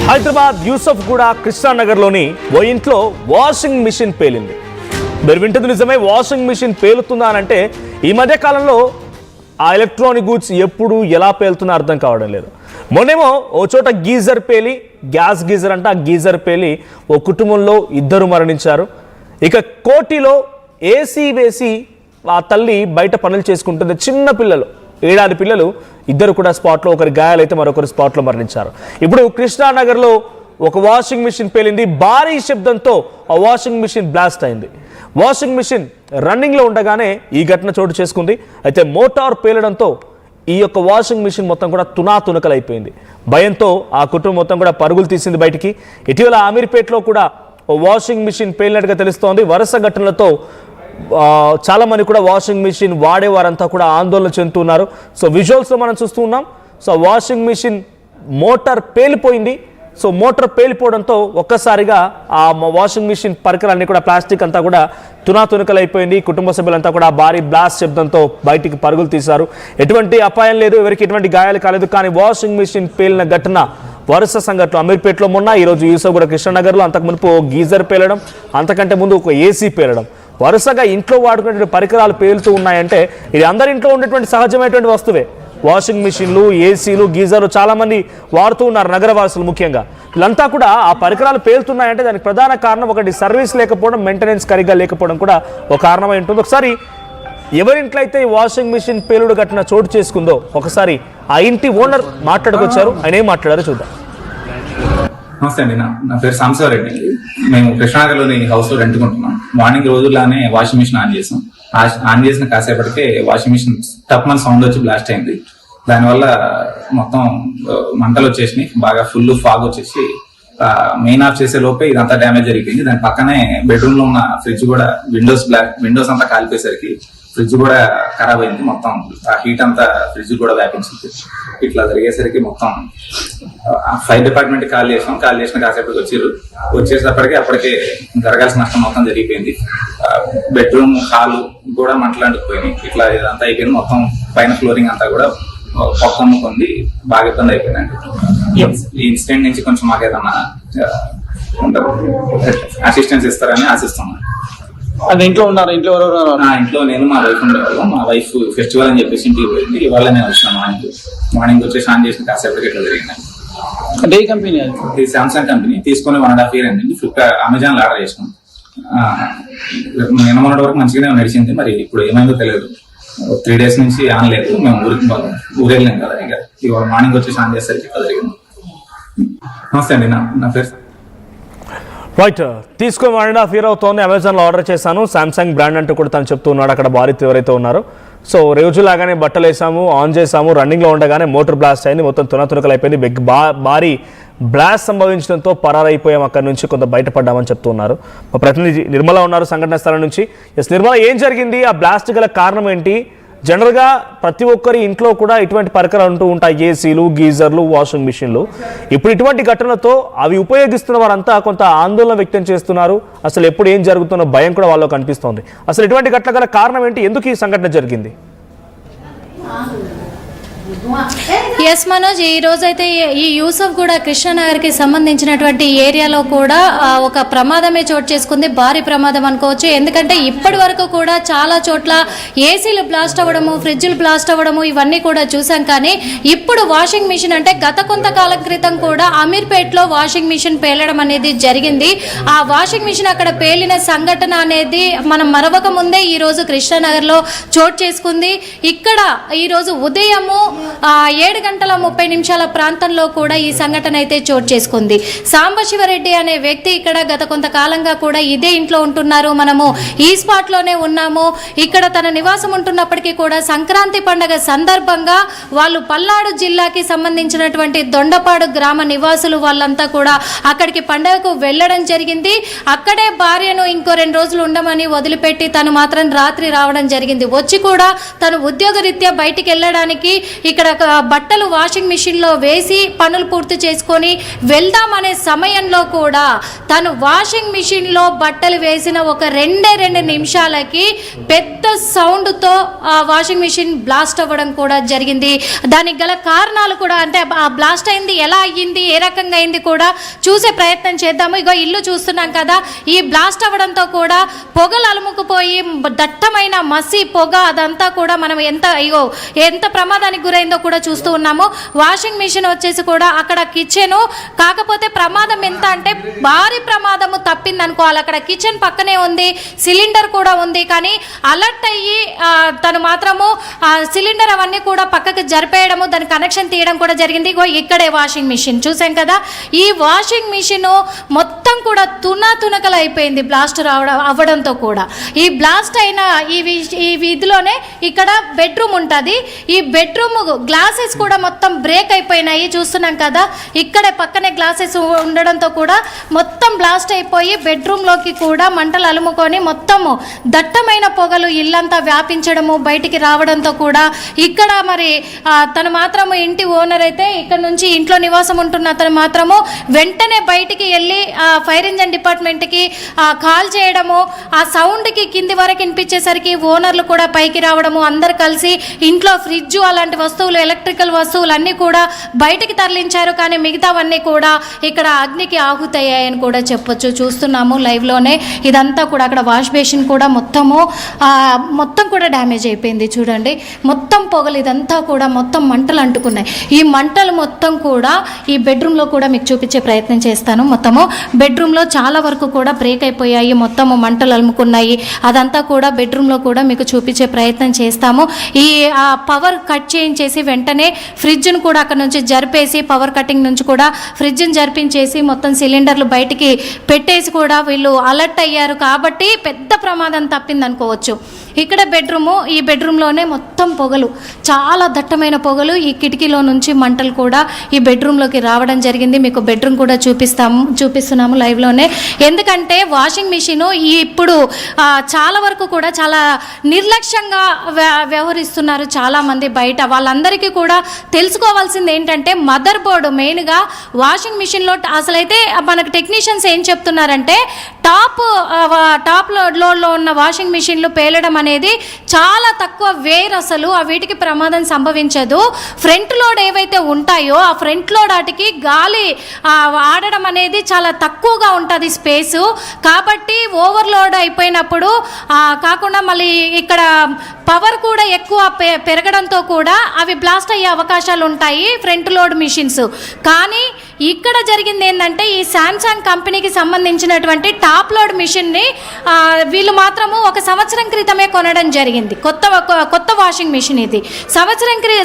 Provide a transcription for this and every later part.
హైదరాబాద్ యూసఫ్గూడ కృష్ణానగర్లోని ఓ ఇంట్లో washing machine పేలింది. మీరు వింటుంది నిజమే, వాషింగ్ మిషన్ పేలుతుందా అని అంటే ఈ మధ్య కాలంలో ఆ ఎలక్ట్రానిక్ గూడ్స్ ఎప్పుడు ఎలా పేలుతుందో అర్థం కావడం లేదు. మొన్నేమో ఓ చోట గీజర్ పేలి, గ్యాస్ గీజర్ అంటే ఆ గీజర్ పేలి ఓ కుటుంబంలో 2 మరణించారు. ఇక కోటిలో ఏసీ వేసి ఆ తల్లి బయట పనులు చేసుకుంటుంది. చిన్న పిల్లలు, 7 ఏళ్ల పిల్లలు, 2 కూడా స్పాట్లో, ఒకరి గాయాలైతే మరొకరు స్పాట్లో మరణించారు. ఇప్పుడు కృష్ణానగర్లో ఒక వాషింగ్ మిషన్ పేలింది. భారీ శబ్దంతో ఆ వాషింగ్ మిషన్ బ్లాస్ట్ అయింది. వాషింగ్ మిషన్ రన్నింగ్లో ఉండగానే ఈ ఘటన చోటు చేసుకుంది. అయితే మోటార్ పేలడంతో ఈ యొక్క వాషింగ్ మిషన్ మొత్తం కూడా తునాతునకలైపోయింది. భయంతో ఆ కుటుంబం మొత్తం కూడా పరుగులు తీసింది బయటికి. ఇటీవల అమీర్పేటలో కూడా ఓ వాషింగ్ మిషన్ పేలినట్టుగా తెలుస్తోంది. వరుస ఘటనలతో చాలా మంది కూడా వాషింగ్ మిషన్ వాడేవారంతా కూడా ఆందోళన చెందుతున్నారు. సో విజువల్స్లో మనం చూస్తూ ఉన్నాం. సో వాషింగ్ మిషన్ మోటార్ పేలిపోయింది. సో మోటార్ పేలిపోవడంతో ఒక్కసారిగా ఆ వాషింగ్ మిషన్ పరికరాన్ని కూడా, ప్లాస్టిక్ అంతా కూడా తునాతునకలైపోయింది. కుటుంబ సభ్యులంతా కూడా భారీ బ్లాస్ట్ శబ్దంతో బయటికి పరుగులు తీశారు. ఎటువంటి అపాయం లేదు, ఎవరికి ఎటువంటి గాయాలు కాలేదు. కానీ వాషింగ్ మిషన్ పేలిన ఘటన వరుస సంఘటనలు అమీర్పేటలో మొన్న, ఈరోజు యూసఫ్గూడ కృష్ణానగర్లో, అంతకు మునుపు గీజర్ పేలడం, అంతకంటే ముందు ఒక ఏసీ పేలడం. వరుసగా ఇంట్లో వాడుకునేటువంటి పరికరాలు పేలుతూ ఉన్నాయంటే ఇది అందరి ఇంట్లో ఉండేటువంటి సహజమైనటువంటి వస్తువే. వాషింగ్ మిషన్లు, ఏసీలు, గీజర్లు చాలామంది వాడుతూ ఉన్నారు, నగరవాసులు ముఖ్యంగా. వీళ్ళంతా కూడా ఆ పరికరాలు పేలుతున్నాయంటే దానికి ప్రధాన కారణం ఒకటి సర్వీస్ లేకపోవడం, మెయింటెనెన్స్ సరిగ్గా లేకపోవడం కూడా ఒక కారణమై ఉంటుంది. ఒకసారి ఎవరింట్లో అయితే ఈ వాషింగ్ మిషన్ పేలుడు ఘటన చోటు చేసుకుందో ఒకసారి ఆ ఇంటి ఓనర్ మాట్లాడుకొచ్చారు. ఆయన ఏం మాట్లాడారో చూద్దాం. నమస్తే అండి, నా పేరు సాంబశివరెడ్డి. మేము కృష్ణానగర్లోని హౌస్ లో రెంట్కుంటున్నాం. మార్నింగ్ రోజుల్లానే వాషింగ్ మిషన్ ఆన్ చేసాం. ఆన్ చేసిన కాసేపటికే వాషింగ్ మిషన్ టప్మన్ సౌండ్ వచ్చి బ్లాస్ట్ అయింది. దానివల్ల మొత్తం మంటలు వచ్చేసినాయి, బాగా ఫుల్ ఫాగ్ వచ్చేసి మెయిన్ ఆఫ్ చేసే లోపే ఇదంతా డ్యామేజ్ జరిగిపోయింది. దాని పక్కనే బెడ్రూమ్ లో ఉన్న ఫ్రిడ్జ్ కూడా, విండోస్ అంతా కాలిపోయేసరికి ఫ్రిడ్జ్ కూడా ఖరాబ్ అయింది. మొత్తం ఆ హీట్ అంతా ఫ్రిడ్జ్ కూడా వ్యాపించింది. ఇట్లా జరిగేసరికి మొత్తం ఫైర్ డిపార్ట్మెంట్ కాల్ చేసిన కాసేపటికి వచ్చేటప్పటికే అప్పటికే జరగాల్సిన నష్టం మొత్తం జరిగిపోయింది. బెడ్రూమ్ హాల్ కూడా మంటలాంటిపోయినాయి. ఇట్లా ఇదంతా అయిపోయింది. మొత్తం పైన ఫ్లోరింగ్ అంతా కూడా మొత్తం పొంది బాగా ఇబ్బంది అయిపోయిందండి. ఈ ఇన్సిడెంట్ నుంచి కొంచెం మాకు ఏదన్నా అసిస్టెన్స్ ఇస్తారని ఆశిస్తున్నాను. అది ఇంట్లో ఉన్నారు, ఇంట్లో ఎవరెవరు? ఇంట్లో నేను, మా వైఫ్ ఉండేవాళ్ళం. మా వైఫ్ ఫెస్టివల్ అని చెప్పేసి ఇంటికి పోయింది. ఇవాళ నేను వచ్చిన మార్నింగ్ వచ్చేసి ఆన్ చేసిన కాసేపటికి ఇట్లా జరిగింది. అంటే ఏ కంపెనీ? ఇది సామ్సంగ్ కంపెనీ. తీసుకొని 1.5 year అయింది. ఫ్లిప్కార్ట్, అమెజాన్ లో ఆర్డర్ చేసినాం. నిన్న మొన్నటి వరకు మంచిగానే నడిచింది. మరి ఇప్పుడు ఏమైందో తెలియదు. 3 days నుంచి ఆన్ లేదు. మేము ఊరెళ్ళాం కదా, ఇక ఇవాళ మార్నింగ్ వచ్చేసి ఆన్ చేసేసరికి ఇట్లా జరిగింది. నమస్తే అండి, నా పేరు రైట్. తీసుకొని 1.5 year అవుతోంది. అమెజాన్లో ఆర్డర్ చేశాను. సామ్సంగ్ బ్రాండ్ అంటూ కూడా తను చెప్తూ ఉన్నాడు. అక్కడ భార్యతో ఎవరైతే ఉన్నారో, సో రోజులాగానే బట్టలు వేసాము, ఆన్ చేసాము, రన్నింగ్లో ఉండగానే మోటార్ బ్లాస్ట్ అయింది. మొత్తం తునతునకలైపోయింది. భారీ బ్లాస్ట్ సంభవించడంతో పరారైపోయాం. అక్కడి నుంచి కొంత బయటపడ్డామని చెప్తున్నారు. మా ప్రతినిధి నిర్మల ఉన్నారు సంఘటన స్థలం నుంచి. నిర్మల, ఏం జరిగింది? ఆ బ్లాస్ట్ గల కారణం ఏంటి? జనరల్గా ప్రతి ఒక్కరి ఇంట్లో కూడా ఇటువంటి పరికరాలు ఉంటూ ఉంటాయి, ఏసీలు, గీజర్లు, వాషింగ్ మిషన్లు. ఇప్పుడు ఇటువంటి ఘటనలతో అవి ఉపయోగిస్తున్న వారంతా కొంత ఆందోళన వ్యక్తం చేస్తున్నారు. అసలు ఎప్పుడు ఏం జరుగుతున్న భయం కూడా వాళ్ళలో కనిపిస్తోంది. అసలు ఇటువంటి ఘటన గల కారణం ఏంటి? ఎందుకు ఈ సంఘటన జరిగింది? ఎస్ మనోజ్, ఈ రోజైతే ఈ యూసఫ్గూడ కృష్ణానగర్కి సంబంధించినటువంటి ఏరియాలో కూడా ఒక ప్రమాదమే చోటు చేసుకుంది. భారీ ప్రమాదం అనుకోవచ్చు. ఎందుకంటే ఇప్పటి వరకు కూడా చాలా చోట్ల ఏసీలు బ్లాస్ట్ అవ్వడము, ఫ్రిడ్జ్లు బ్లాస్ట్ అవ్వడము ఇవన్నీ కూడా చూసాం. కానీ ఇప్పుడు వాషింగ్ మిషన్ అంటే గత కొంతకాలం క్రితం కూడా అమీర్పేటలో వాషింగ్ మిషన్ పేలడం అనేది జరిగింది. ఆ వాషింగ్ మిషన్ అక్కడ పేలిన సంఘటన అనేది మనం మరవక ముందే ఈ రోజు కృష్ణానగర్లో చోటు చేసుకుంది. ఇక్కడ ఈరోజు ఉదయము 7:30 ప్రాంతంలో కూడా ఈ సంఘటన అయితే చోటు చేసుకుంది. సాంబశివరెడ్డి అనే వ్యక్తి ఇక్కడ గత కొంతకాలంగా కూడా ఇదే ఇంట్లో ఉంటున్నారు. మనము ఈ స్పాట్లోనే ఉన్నాము. ఇక్కడ తన నివాసం ఉంటున్నప్పటికీ కూడా సంక్రాంతి పండుగ సందర్భంగా వాళ్ళు పల్నాడు జిల్లాకి సంబంధించినటువంటి దొండపాడు గ్రామ నివాసులు వాళ్ళంతా కూడా అక్కడికి పండుగకు వెళ్ళడం జరిగింది. అక్కడే భార్యను ఇంకో 2 రోజులు ఉండమని వదిలిపెట్టి తను మాత్రం రాత్రి రావడం జరిగింది. వచ్చి కూడా తను ఉద్యోగరీత్యా బయటికి వెళ్ళడానికి ఇక్కడ ఇక్కడ బట్టలు వాషింగ్ మిషన్లో వేసి పనులు పూర్తి చేసుకొని వెళ్దామనే సమయంలో కూడా తను వాషింగ్ మిషన్లో బట్టలు వేసిన ఒక 2 నిమిషాలకి పెద్ద సౌండ్తో ఆ వాషింగ్ మిషన్ బ్లాస్ట్ అవ్వడం కూడా జరిగింది. దానికి గల కారణాలు కూడా, అంటే ఆ బ్లాస్ట్ అయింది ఎలా అయ్యింది, ఏ రకంగా అయింది కూడా చూసే ప్రయత్నం చేద్దాము. ఇగో ఇల్లు చూస్తున్నాం కదా, ఈ బ్లాస్ట్ అవ్వడంతో కూడా పొగలు అలుముకుపోయి దట్టమైన మసి పొగ అదంతా కూడా మనం ఎంత ప్రమాదానికి గురైందో కూడా చూస్తూ ఉన్నాము. వాషింగ్ మిషన్ వచ్చేసి కూడా అక్కడ కిచెను, కాకపోతే ప్రమాదం ఎంత అంటే భారీ ప్రమాదము తప్పింది అనుకోవాలి. అక్కడ కిచెన్ పక్కనే ఉంది, సిలిండర్ కూడా ఉంది. కానీ అలర్ట్ అయ్యి తను మాత్రము ఆ సిలిండర్ అవన్నీ కూడా పక్కకు జరిపేయడము, దాని కనెక్షన్ తీయడం కూడా జరిగింది. ఇక్కడే వాషింగ్ మిషన్ చూసాం కదా, ఈ వాషింగ్ మిషన్ మొత్తం కూడా తునకలు అయిపోయింది బ్లాస్ట్ అవ్వడంతో కూడా. ఈ బ్లాస్ట్ అయిన ఈ వీధిలోనే ఇక్కడ బెడ్రూమ్ ఉంటుంది. ఈ బెడ్రూమ్ గ్లాసెస్ కూడా మొత్తం బ్రేక్ అయిపోయినాయి చూస్తున్నాం కదా. ఇక్కడే పక్కనే గ్లాసెస్ ఉండడంతో కూడా మొత్తం బ్లాస్ట్ అయిపోయి బెడ్రూమ్లోకి కూడా మంటలు అలుముకొని మొత్తము దట్టమైన పొగలు ఇల్లంతా వ్యాపించడము, బయటికి రావడంతో కూడా ఇక్కడ మరి తను మాత్రము ఇంటి ఓనర్ అయితే ఇక్కడ నుంచి ఇంట్లో నివాసం ఉంటున్న అతను మాత్రము వెంటనే బయటికి వెళ్ళి ఫైర్ ఇంజన్ డిపార్ట్మెంట్కి కాల్ చేయడము, ఆ సౌండ్కి కింది వరకు వినిపించేసరికి ఓనర్లు కూడా పైకి రావడము, అందరు కలిసి ఇంట్లో ఫ్రిడ్జ్ అలాంటి వస్తువులు, ఎలక్ట్రికల్ వస్తువులు అన్నీ కూడా బయటికి తరలించారు. కానీ మిగతావన్నీ కూడా ఇక్కడ అగ్నికి ఆహుతయ్యాయని కూడా చెప్పొచ్చు. చూస్తున్నాము లైవ్లోనే ఇదంతా కూడా. అక్కడ వాష్ బేసిన్ కూడా మొత్తం కూడా డ్యామేజ్ అయిపోయింది చూడండి. మొత్తం పొగలు ఇదంతా కూడా మొత్తం మంటలు అంటుకున్నాయి. ఈ మంటలు మొత్తం కూడా ఈ బెడ్రూమ్లో కూడా మీకు చూపించే ప్రయత్నం చేస్తాను. మొత్తము బెడ్రూమ్లో చాలా వరకు కూడా బ్రేక్ అయిపోయాయి, మొత్తము మంటలు అలుముకున్నాయి. అదంతా కూడా బెడ్రూమ్లో కూడా మీకు చూపించే ప్రయత్నం చేస్తాము. ఈ పవర్ కట్ చేయించేసి వెంటనే ఫ్రిడ్జ్ను కూడా అక్కడ నుంచి జరిపేసి, పవర్ కటింగ్ నుంచి కూడా ఫ్రిడ్జ్ని జరిపించేసి మొత్తం సిలిండర్లు బయటికి పెట్టేసి కూడా వీళ్ళు అలర్ట్ అయ్యారు కాబట్టి పెద్ద ప్రమాదం తప్పింది అనుకోవచ్చు. ఇక్కడ బెడ్రూము, ఈ బెడ్రూమ్లోనే మొత్తం పొగలు, చాలా దట్టమైన పొగలు, ఈ కిటికీలో నుంచి మంటలు కూడా ఈ బెడ్రూమ్లోకి రావడం జరిగింది. మీకు బెడ్రూమ్ కూడా చూపిస్తున్నాము లైవ్లోనే. ఎందుకంటే వాషింగ్ మిషన్ ఇప్పుడు చాలా వరకు కూడా చాలా నిర్లక్ష్యంగా వ్యవహరిస్తున్నారు చాలామంది బయట. వాళ్ళందరికీ కూడా తెలుసుకోవాల్సింది ఏంటంటే మదర్ బోర్డు మెయిన్గా వాషింగ్ మిషన్లో అసలైతే మనకు టెక్నీషియన్స్ ఏం చెప్తున్నారంటే టాప్ లోడ్లో ఉన్న వాషింగ్ మిషన్లు పేలడం అనేది చాలా తక్కువ వేర్, అసలు వీటికి ప్రమాదం సంభవించదు. ఫ్రంట్ లోడ్ ఏవైతే ఉంటాయో ఆ ఫ్రంట్ లోడ్ వాటికి గాలి ఆడడం అనేది చాలా తక్కువగా ఉంటుంది స్పేసు. కాబట్టి ఓవర్లోడ్ అయిపోయినప్పుడు కాకుండా మళ్ళీ ఇక్కడ పవర్ కూడా ఎక్కువ పెరగడంతో కూడా అవి బ్లాస్ట్ అయ్యే అవకాశాలు ఉంటాయి ఫ్రంట్ లోడ్ మిషన్స్. కానీ ఇక్కడ జరిగింది ఏంటంటే ఈ శాంసంగ్ కంపెనీకి సంబంధించినటువంటి టాప్ లోడ్ మిషన్ని వీళ్ళు మాత్రము 1 సంవత్సరం క్రితమే కొనడం జరిగింది. కొత్త వాషింగ్ మిషన్ ఇది.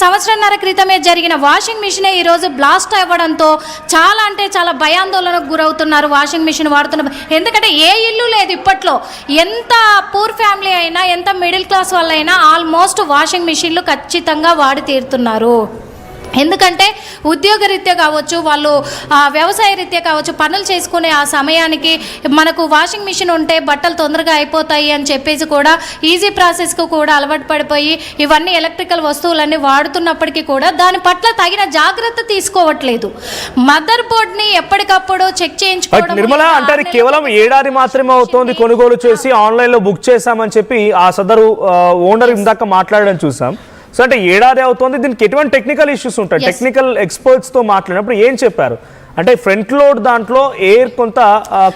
సంవత్సరంన్నర క్రితమే జరిగిన వాషింగ్ మిషనే ఈరోజు బ్లాస్ట్ అవ్వడంతో చాలా అంటే చాలా భయాందోళనకు గురవుతున్నారు వాషింగ్ మిషన్ వాడుతున్న. ఎందుకంటే ఏ ఇల్లు లేదు ఇప్పట్లో, ఎంత పూర్ ఫ్యామిలీ అయినా ఎంత మిడిల్ క్లాస్ వాళ్ళైనా ఆల్మోస్ట్ వాషింగ్ మిషన్లు ఖచ్చితంగా వాడి తీరుతున్నారు. ఎందుకంటే ఉద్యోగరీత్యా కావచ్చు, వాళ్ళు వ్యవసాయ రీత్యా కావచ్చు, పనులు చేసుకునే ఆ సమయానికి మనకు వాషింగ్ మిషన్ ఉంటే బట్టలు తొందరగా అయిపోతాయి అని చెప్పేసి కూడా ఈజీ ప్రాసెస్కు కూడా అలవాటు పడిపోయి ఇవన్నీ ఎలక్ట్రికల్ వస్తువులన్నీ వాడుతున్నప్పటికీ కూడా దాని పట్ల తగిన జాగ్రత్త తీసుకోవట్లేదు. మదర్ బోర్డ్ని ఎప్పటికప్పుడు చెక్ చేయించుకోవడం. నిర్మల అంటారు కేవలం ఏడాది మాత్రమే అవుతోంది కొనుగోలు చేసి ఆన్లైన్లో బుక్ చేశామని చెప్పి ఆ సదరు ఓనర్ ఇందాక మాట్లాడడం చూసాం. సో అంటే ఏడాది అవుతుంది, దీనికి ఎటువంటి టెక్నికల్ ఇష్యూస్ ఉంటాయి? టెక్నికల్ ఎక్స్పర్ట్స్తో మాట్లాడినప్పుడు ఏం చెప్పారు అంటే ఫ్రంట్ లోడ్ దాంట్లో ఎయిర్ కొంత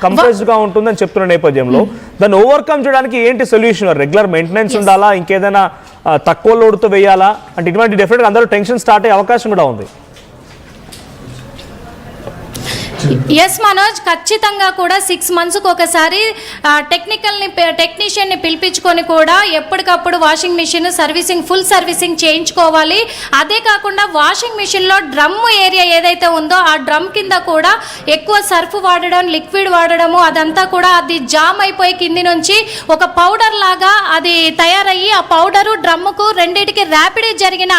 కంప్రెస్డ్గా ఉంటుందని చెప్తున్న నేపథ్యంలో దాన్ని ఓవర్కమ్ చేయడానికి ఏంటి సొల్యూషన్? రెగ్యులర్ మెయింటెనెన్స్ ఉండాలా, ఇంకేదైనా తక్కువ లోడ్తో వేయాలా అంటే ఇటువంటి డెఫినెట్గా అందరూ టెన్షన్ స్టార్ట్ అయ్యే అవకాశం కూడా ఉంది. ఎస్ మనోజ్, ఖచ్చితంగా కూడా 6 మంత్స్కి ఒకసారి టెక్నీషియన్ని పిలిపించుకొని కూడా ఎప్పటికప్పుడు వాషింగ్ మిషన్ ఫుల్ సర్వీసింగ్ చేయించుకోవాలి. అదే కాకుండా వాషింగ్ మిషన్లో డ్రమ్ ఏరియా ఏదైతే ఉందో ఆ డ్రమ్ కింద కూడా ఎక్కువ సర్ఫ్ వాడడం, లిక్విడ్ వాడడము, అదంతా కూడా అది జామ్ అయిపోయి కింది నుంచి ఒక పౌడర్ లాగా అది తయారయ్యి ఆ పౌడరు డ్రమ్ముకు రెండింటికి ర్యాపిడ్ జరిగిన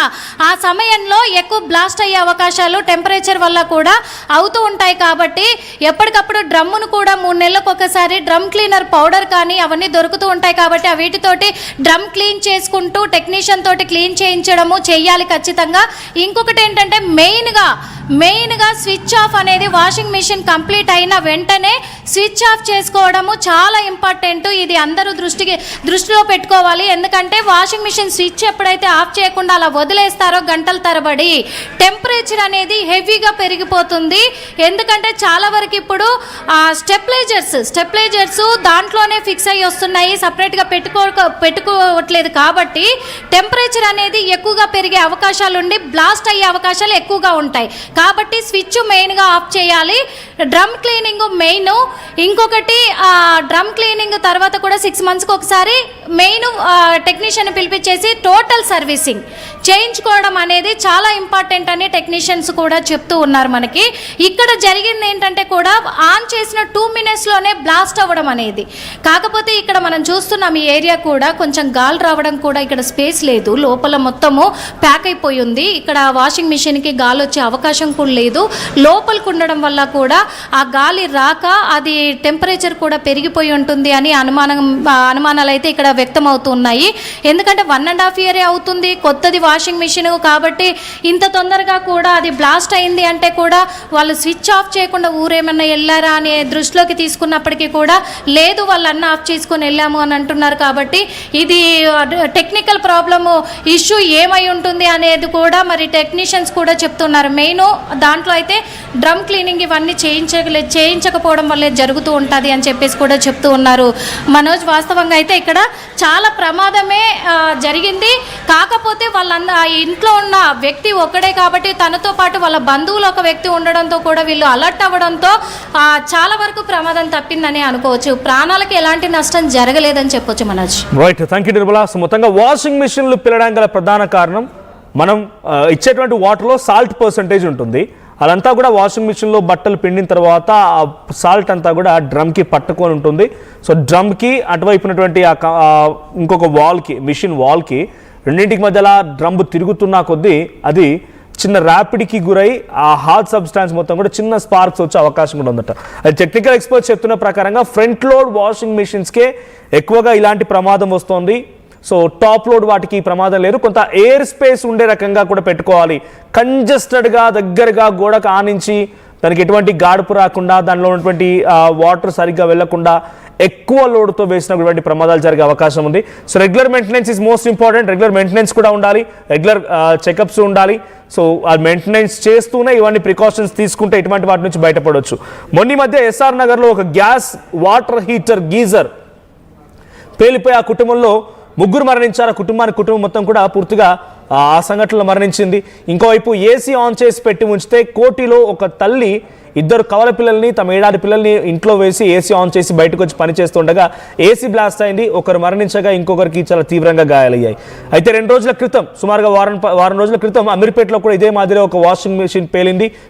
ఆ సమయంలో ఎక్కువ బ్లాస్ట్ అయ్యే అవకాశాలు టెంపరేచర్ వల్ల కూడా అవుతూ ఉంటాయి. కాబట్టి కాబట్టి ఎప్పటికప్పుడు డ్రమ్మును కూడా 3 నెలలకు ఒకసారి డ్రమ్ క్లీనర్ పౌడర్ కానీ అవన్నీ దొరుకుతూ ఉంటాయి కాబట్టి వీటితోటి డ్రమ్ క్లీన్ చేసుకుంటూ టెక్నీషియన్ తోటి క్లీన్ చేయించడము చెయ్యాలి ఖచ్చితంగా. ఇంకొకటి ఏంటంటే మెయిన్గా స్విచ్ ఆఫ్ అనేది వాషింగ్ మిషన్ కంప్లీట్ అయిన వెంటనే స్విచ్ ఆఫ్ చేసుకోవడము చాలా ఇంపార్టెంట్. ఇది అందరూ దృష్టిలో పెట్టుకోవాలి. ఎందుకంటే వాషింగ్ మిషన్ స్విచ్ ఎప్పుడైతే ఆఫ్ చేయకుండా అలా వదిలేస్తారో గంటల తరబడి టెంపరేచర్ అనేది హెవీగా పెరిగిపోతుంది. ఎందుకంటే చాలా వరకు ఇప్పుడు స్టెప్లైజర్స్ దాంట్లోనే ఫిక్స్ అయ్యి వస్తున్నాయి, సపరేట్గా పెట్టుకోవట్లేదు. కాబట్టి టెంపరేచర్ అనేది ఎక్కువగా పెరిగే అవకాశాలు ఉండి బ్లాస్ట్ అయ్యే అవకాశాలు ఎక్కువగా ఉంటాయి. కాబట్టి స్విచ్ మెయిన్గా ఆఫ్ చేయాలి. Drum cleaning main. ఇంకొకటి డ్రమ్ క్లీనింగ్ తర్వాత కూడా 6 monthsకి ఒకసారి మెయిన్ టెక్నీషియన్ పిలిపించేసి టోటల్ సర్వీసింగ్ చేయించుకోవడం అనేది చాలా ఇంపార్టెంట్ అని టెక్నీషియన్స్ కూడా చెప్తూ ఉన్నారు మనకి. ఇక్కడ జరిగింది ఏంటంటే కూడా ఆన్ చేసిన 2 minutesలోనే బ్లాస్ట్ అవ్వడం అనేది. కాకపోతే ఇక్కడ మనం చూస్తున్నాం ఈ ఏరియా కూడా కొంచెం గాలి రావడం కూడా ఇక్కడ స్పేస్ లేదు, లోపల మొత్తము ప్యాక్ అయిపోయి ఉంది. ఇక్కడ వాషింగ్ మిషన్కి గాలి వచ్చే అవకాశం కూడా లేదు. లోపలికి ఉండడం వల్ల కూడా ఆ గాలి రాక అది టెంపరేచర్ కూడా పెరిగిపోయి ఉంటుంది అని అనుమానాలు అయితే ఇక్కడ వ్యక్తం అవుతున్నాయి. ఎందుకంటే 1.5 year అవుతుంది కొత్తది వాషింగ్ మిషన్ కాబట్టి ఇంత తొందరగా కూడా అది బ్లాస్ట్ అయింది అంటే కూడా వాళ్ళు స్విచ్ ఆఫ్ చేయకుండా ఊరేమన్నా వెళ్ళారా అనే దృష్టిలోకి తీసుకున్నప్పటికీ కూడా లేదు, వాళ్ళు అన్న ఆఫ్ చేసుకొని వెళ్ళాము అని అంటున్నారు. కాబట్టి ఇది టెక్నికల్ ప్రాబ్లము ఇష్యూ ఏమై ఉంటుంది అనేది కూడా మరి టెక్నీషియన్స్ కూడా చెప్తున్నారు. మెయిన్ దాంట్లో అయితే డ్రమ్ క్లీనింగ్ ఇవన్నీ చేయించకపోవడం వల్లే జరుగుతూ ఉంటుంది అని చెప్పేసి కూడా చెప్తూ ఉన్నారు. మనోజ్, వాస్తవంగా అయితే ఇక్కడ చాలా ప్రమాదమే జరిగింది. కాకపోతే ఆ ఇంట్లో ఉన్న వ్యక్తి ఒక్కడే కాబట్టి తనతో పాటు వాళ్ళ బంధువులు ఒక వ్యక్తి ఉండడంతో కూడా వీళ్ళు అలర్ట్ అవ్వడంతో చాలా వరకు ప్రమాదం తప్పిందని అనుకోవచ్చు. ప్రాణాలకు ఎలాంటి నష్టం జరగలేదని చెప్పొచ్చు Manoj. Right, thank you Nirmala. So మొత్తంగా వాషింగ్ మిషన్లు పిలవడానికి గల ప్రధాన కారణం మనం ఇచ్చేటువంటి వాటర్లో సాల్ట్ పర్సంటేజ్ ఉంటుంది. అదంతా కూడా వాషింగ్ మిషన్లో బట్టలు పిండిన తర్వాత ఆ సాల్ట్ అంతా కూడా డ్రమ్కి పట్టుకొని ఉంటుంది. సో డ్రమ్కి అటువైపు ఉన్నటువంటి ఇంకొక వాల్కి, మిషన్ వాల్కి రెండింటికి మధ్యలో డ్రమ్ తిరుగుతున్న కొద్దీ అది చిన్న ర్యాపిడ్కి గురై ఆ హాట్ సబ్స్టాన్స్ మొత్తం కూడా చిన్న స్పార్క్స్ వచ్చే అవకాశం కూడా ఉందట. అది టెక్నికల్ ఎక్స్పర్ట్స్ చెప్తున్న ప్రకారంగా ఫ్రంట్ లోడ్ వాషింగ్ మిషన్స్కే ఎక్కువగా ఇలాంటి ప్రమాదం వస్తుంది. సో టాప్ లోడ్ వాటికి ప్రమాదం లేదు. కొంత ఎయిర్ స్పేస్ ఉండే రకంగా కూడా పెట్టుకోవాలి. కంజెస్టెడ్గా దగ్గరగా గోడకు ఆనించి దానికి ఎటువంటి గాడుపు రాకుండా దానిలో ఉన్నటువంటి వాటర్ సరిగ్గా వెళ్లకుండా ఎక్కువ లోడ్తో వేసినటువంటి ప్రమాదాలు జరిగే అవకాశం ఉంది. So regular maintenance is most important. Regular maintenance కూడా ఉండాలి, రెగ్యులర్ చెకప్స్ ఉండాలి. సో ఆ మెయింటెనెన్స్ చేస్తూనే ఇవన్నీ ప్రికాషన్స్ తీసుకుంటే ఇటువంటి వాటి నుంచి బయటపడవచ్చు. మొన్న మధ్య ఎస్ఆర్ నగర్లో ఒక గ్యాస్ వాటర్ హీటర్ గీజర్ పేలిపోయి ఆ కుటుంబంలో 3 మరణించారు. కుటుంబం మొత్తం కూడా పూర్తిగా ఆ సంఘటనలో మరణించింది. ఇంకోవైపు ఏసీ ఆన్ చేసి పెట్టి ఉంచితే కోటిలో ఒక తల్లి 2 కవల పిల్లల్ని, తమ 7 పిల్లల్ని ఇంట్లో వేసి ఏసీ ఆన్ చేసి బయటకు వచ్చి పనిచేస్తుండగా ఏసీ బ్లాస్ట్ అయింది. ఒకరు మరణించగా ఇంకొకరికి చాలా తీవ్రంగా గాయాలయ్యాయి. అయితే 2 రోజుల క్రితం, సుమారుగా వారం రోజుల క్రితం అమీర్పేటలో కూడా ఇదే మాదిరి ఒక వాషింగ్ మెషిన్ పేలింది.